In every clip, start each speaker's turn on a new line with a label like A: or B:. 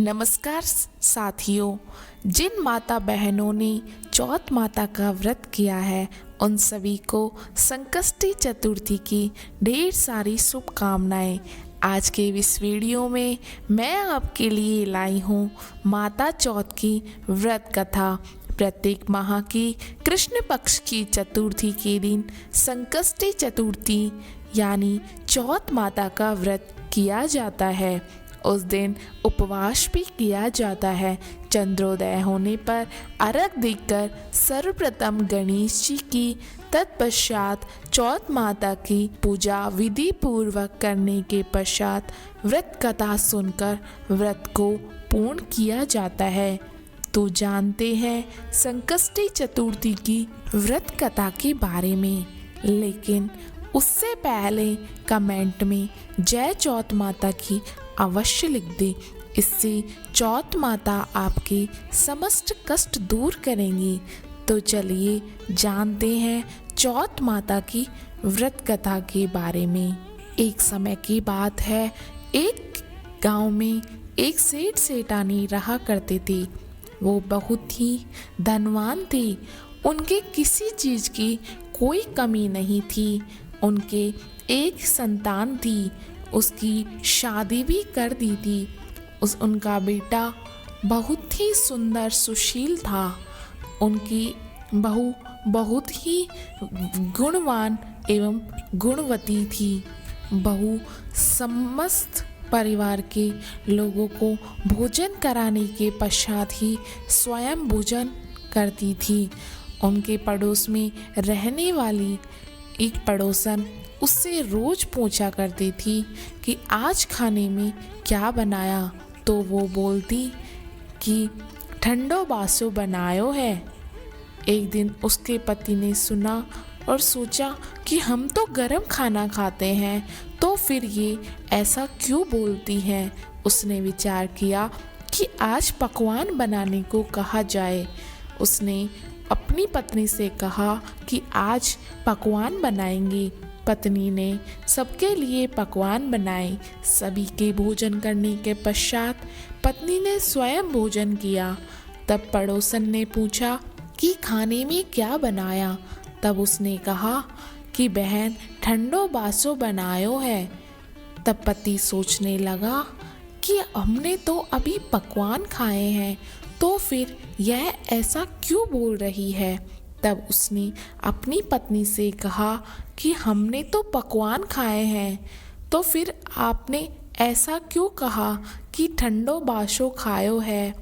A: नमस्कार साथियों। जिन माता बहनों ने चौथ माता का व्रत किया है उन सभी को संकष्टी चतुर्थी की ढेर सारी शुभकामनाएं। आज के इस वीडियो में मैं आपके लिए लाई हूँ माता चौथ की व्रत कथा। प्रत्येक माह की कृष्ण पक्ष की चतुर्थी के दिन संकष्टी चतुर्थी यानी चौथ माता का व्रत किया जाता है। उस दिन उपवास भी किया जाता है। चंद्रोदय होने पर अर्घ देकर सर्वप्रथम गणेश जी की, तत्पश्चात चौथ माता की पूजा विधि पूर्वक करने के पश्चात व्रत कथा सुनकर व्रत को पूर्ण किया जाता है। तो जानते हैं संकष्टी चतुर्थी की व्रत कथा के बारे में, लेकिन उससे पहले कमेंट में जय चौथ माता की अवश्य लिख दे। इससे चौथ माता आपके समस्त कष्ट दूर करेंगी। तो चलिए जानते हैं चौथ माता की व्रत कथा के बारे में। एक समय की बात है, एक गांव में एक सेठ सेठानी रहा करते थे। वो बहुत ही धनवान थे। उनके किसी चीज की कोई कमी नहीं थी। उनके एक संतान थी, उसकी शादी भी कर दी थी। उनका बेटा बहुत ही सुंदर सुशील था। उनकी बहू बहुत ही गुणवान एवं गुणवती थी। बहू समस्त परिवार के लोगों को भोजन कराने के पश्चात ही स्वयं भोजन करती थी। उनके पड़ोस में रहने वाली एक पड़ोसन उससे रोज पूछा करती थी कि आज खाने में क्या बनाया। तो वो बोलती कि ठंडो बासो बनायो है। एक दिन उसके पति ने सुना और सोचा कि हम तो गरम खाना खाते हैं, तो फिर ये ऐसा क्यों बोलती हैं। उसने विचार किया कि आज पकवान बनाने को कहा जाए। उसने अपनी पत्नी से कहा कि आज पकवान बनाएंगे। पत्नी ने सबके लिए पकवान बनाए। सभी के भोजन करने के पश्चात पत्नी ने स्वयं भोजन किया। तब पड़ोसन ने पूछा कि खाने में क्या बनाया। तब उसने कहा कि बहन ठंडो बासो बनायो है। तब पति सोचने लगा कि हमने तो अभी पकवान खाए हैं, तो फिर यह ऐसा क्यों बोल रही है। तब उसने अपनी पत्नी से कहा कि हमने तो पकवान खाए हैं, तो फिर आपने ऐसा क्यों कहा कि ठंडो बासो खायो है।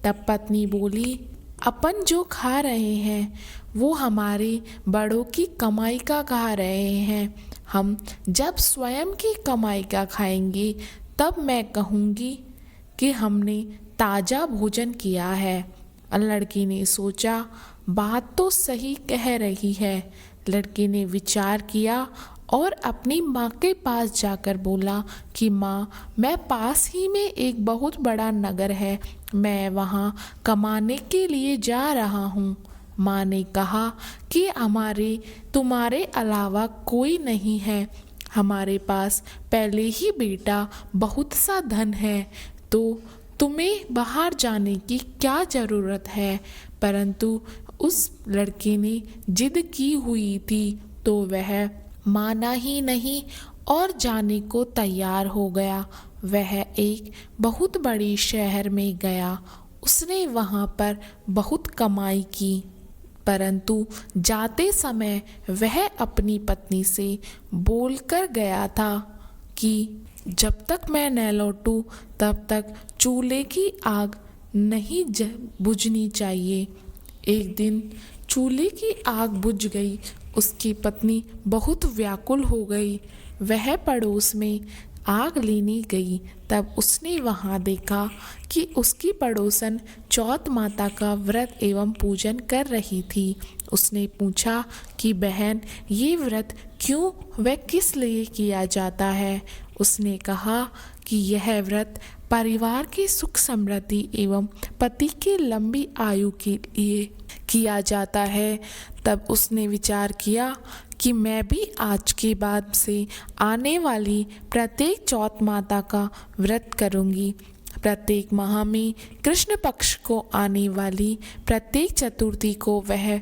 A: तब पत्नी बोली, अपन जो खा रहे हैं वो हमारे बड़ों की कमाई का खा रहे हैं। हम जब स्वयं की कमाई का खाएंगे तब मैं कहूँगी कि हमने ताज़ा भोजन किया है। लड़की ने सोचा, बात तो सही कह रही है। लड़के ने विचार किया और अपनी माँ के पास जाकर बोला कि माँ, मैं पास ही में एक बहुत बड़ा नगर है, मैं वहाँ कमाने के लिए जा रहा हूँ। माँ ने कहा कि हमारे तुम्हारे अलावा कोई नहीं है। हमारे पास पहले ही बेटा बहुत सा धन है, तो तुम्हें बाहर जाने की क्या ज़रूरत है। परंतु उस लड़के ने जिद की हुई थी, तो वह माना ही नहीं और जाने को तैयार हो गया। वह एक बहुत बड़े शहर में गया। उसने वहाँ पर बहुत कमाई की, परंतु जाते समय वह अपनी पत्नी से बोलकर गया था कि जब तक मैं न लौटूं तब तक चूल्हे की आग नहीं बुझनी चाहिए। एक दिन चूल्हे की आग बुझ गई। उसकी पत्नी बहुत व्याकुल हो गई। वह पड़ोस में आग लेने गई। तब उसने वहाँ देखा कि उसकी पड़ोसन चौथ माता का व्रत एवं पूजन कर रही थी। उसने पूछा कि बहन, ये व्रत क्यों व किस लिए किया जाता है। उसने कहा कि यह व्रत परिवार की सुख समृद्धि एवं पति की लंबी आयु के लिए किया जाता है। तब उसने विचार किया कि मैं भी आज के बाद से आने वाली प्रत्येक चौथ माता का व्रत करूंगी। प्रत्येक माह में कृष्ण पक्ष को आने वाली प्रत्येक चतुर्थी को वह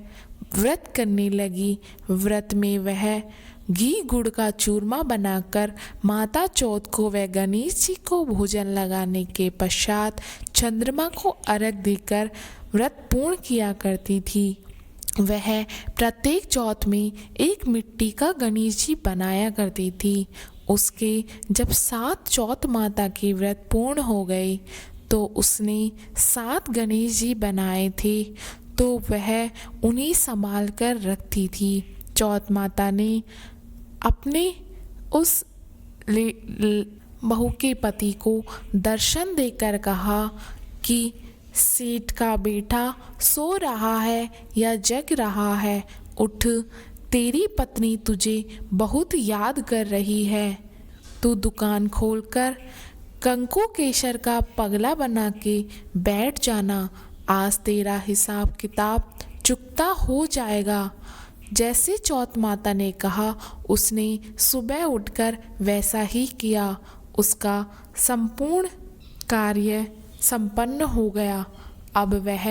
A: व्रत करने लगी। व्रत में वह घी गुड़ का चूरमा बनाकर माता चौथ को वह गणेश जी को भोजन लगाने के पश्चात चंद्रमा को अर्घ देकर व्रत पूर्ण किया करती थी। वह प्रत्येक चौथ में एक मिट्टी का गणेश जी बनाया करती थी। उसके जब 7 चौथ माता के व्रत पूर्ण हो गए तो उसने 7 गणेश जी बनाए थे, तो वह उन्हें संभाल कर रखती थी। चौथ माता ने अपने उस बहू के पति को दर्शन देकर कहा कि सेठ का बेटा सो रहा है या जग रहा है, उठ, तेरी पत्नी तुझे बहुत याद कर रही है। तू दुकान खोलकर कंकु केसर का पगला बना के बैठ जाना, आज तेरा हिसाब किताब चुकता हो जाएगा। जैसे चौथ माता ने कहा उसने सुबह उठकर वैसा ही किया। उसका संपूर्ण कार्य संपन्न हो गया। अब वह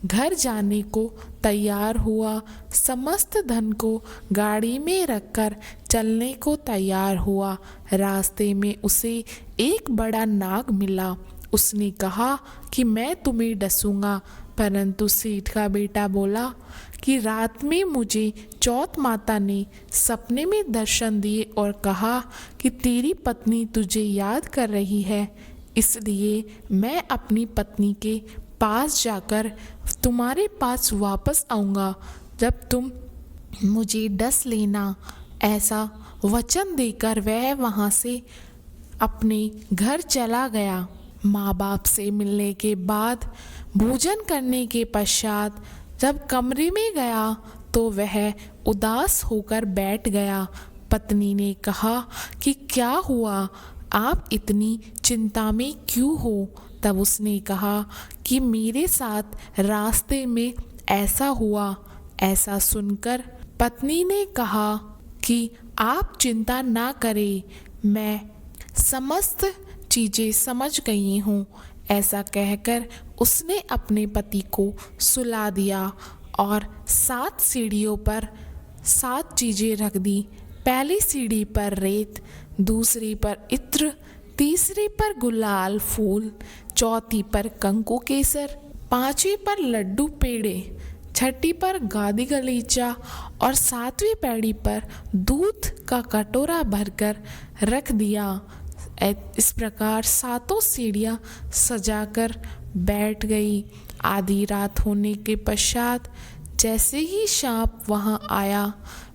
A: घर जाने को तैयार हुआ। समस्त धन को गाड़ी में रखकर चलने को तैयार हुआ। रास्ते में उसे एक बड़ा नाग मिला। उसने कहा कि मैं तुम्हें डसूंगा, परंतु सेठ का बेटा बोला कि रात में मुझे चौथ माता ने सपने में दर्शन दिए और कहा कि तेरी पत्नी तुझे याद कर रही है, इसलिए मैं अपनी पत्नी के पास जाकर तुम्हारे पास वापस आऊँगा। जब तुम मुझे डस लेना, ऐसा वचन देकर वह वहाँ से अपने घर चला गया। माँ बाप से मिलने के बाद भोजन करने के पश्चात जब कमरे में गया तो वह उदास होकर बैठ गया। पत्नी ने कहा कि क्या हुआ, आप इतनी चिंता में क्यों हो? तब उसने कहा कि मेरे साथ रास्ते में ऐसा हुआ। ऐसा सुनकर पत्नी ने कहा कि आप चिंता ना करें, मैं समस्त चीज़ें समझ गई हूँ। ऐसा कहकर उसने अपने पति को सुला दिया और 7 सीढ़ियों पर 7 चीज़ें रख दी। पहली सीढ़ी पर रेत, दूसरी पर इत्र, तीसरी पर गुलाल फूल, चौथी पर कंकु केसर, 5वीं पर लड्डू पेड़े, 6ठी पर गादी गलीचा और 7वीं पैड़ी पर दूध का कटोरा भरकर रख दिया। इस प्रकार 7 सीढ़ियाँ सजाकर बैठ गई। आधी रात होने के पश्चात जैसे ही सांप वहाँ आया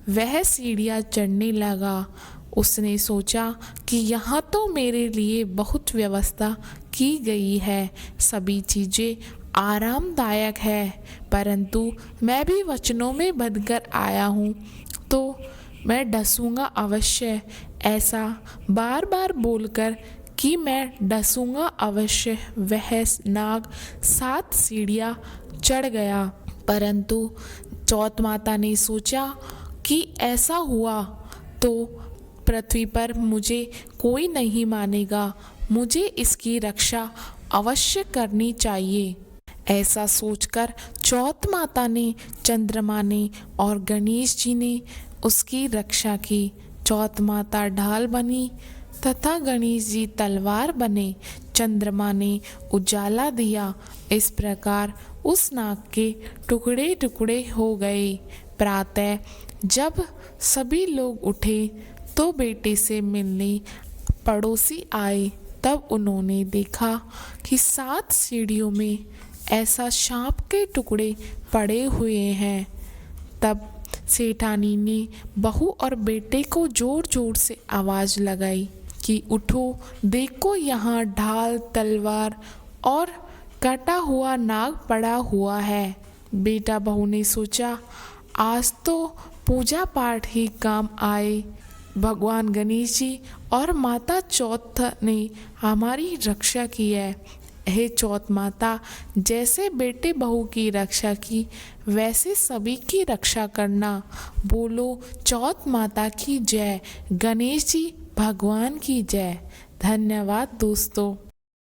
A: वह सीढ़ियाँ चढ़ने लगा। उसने सोचा कि यहाँ तो मेरे लिए बहुत व्यवस्था की गई है, सभी चीज़ें आरामदायक है, परंतु मैं भी वचनों में बंधकर आया हूँ तो मैं डसूंगा अवश्य। ऐसा बार बार बोलकर कि मैं डसूंगा अवश्य वह नाग 7 सीढ़ियाँ चढ़ गया। परंतु चौथ माता ने सोचा कि ऐसा हुआ तो पृथ्वी पर मुझे कोई नहीं मानेगा, मुझे इसकी रक्षा अवश्य करनी चाहिए। ऐसा सोचकर चौथ माता ने, चंद्रमा ने और गणेश जी ने उसकी रक्षा की। चौथ माता ढाल बनी तथा गणेश जी तलवार बने। चंद्रमा ने उजाला दिया। इस प्रकार उस नाग के टुकड़े टुकड़े हो गए। प्रातः जब सभी लोग उठे तो बेटे से मिलने पड़ोसी आए। तब उन्होंने देखा कि 7 सीढ़ियों में ऐसा सांप के टुकड़े पड़े हुए हैं। तब सेठानी ने बहू और बेटे को जोर जोर से आवाज़ लगाई कि उठो, देखो यहाँ ढाल, तलवार और कटा हुआ नाग पड़ा हुआ है। बेटा बहू ने सोचा आज तो पूजा पाठ ही काम आए। भगवान गणेश जी और माता चौथ ने हमारी रक्षा की है। हे चौथ माता, जैसे बेटे बहू की रक्षा की वैसे सभी की रक्षा करना। बोलो चौथ माता की जय, गणेश जी भगवान की जय। धन्यवाद दोस्तों।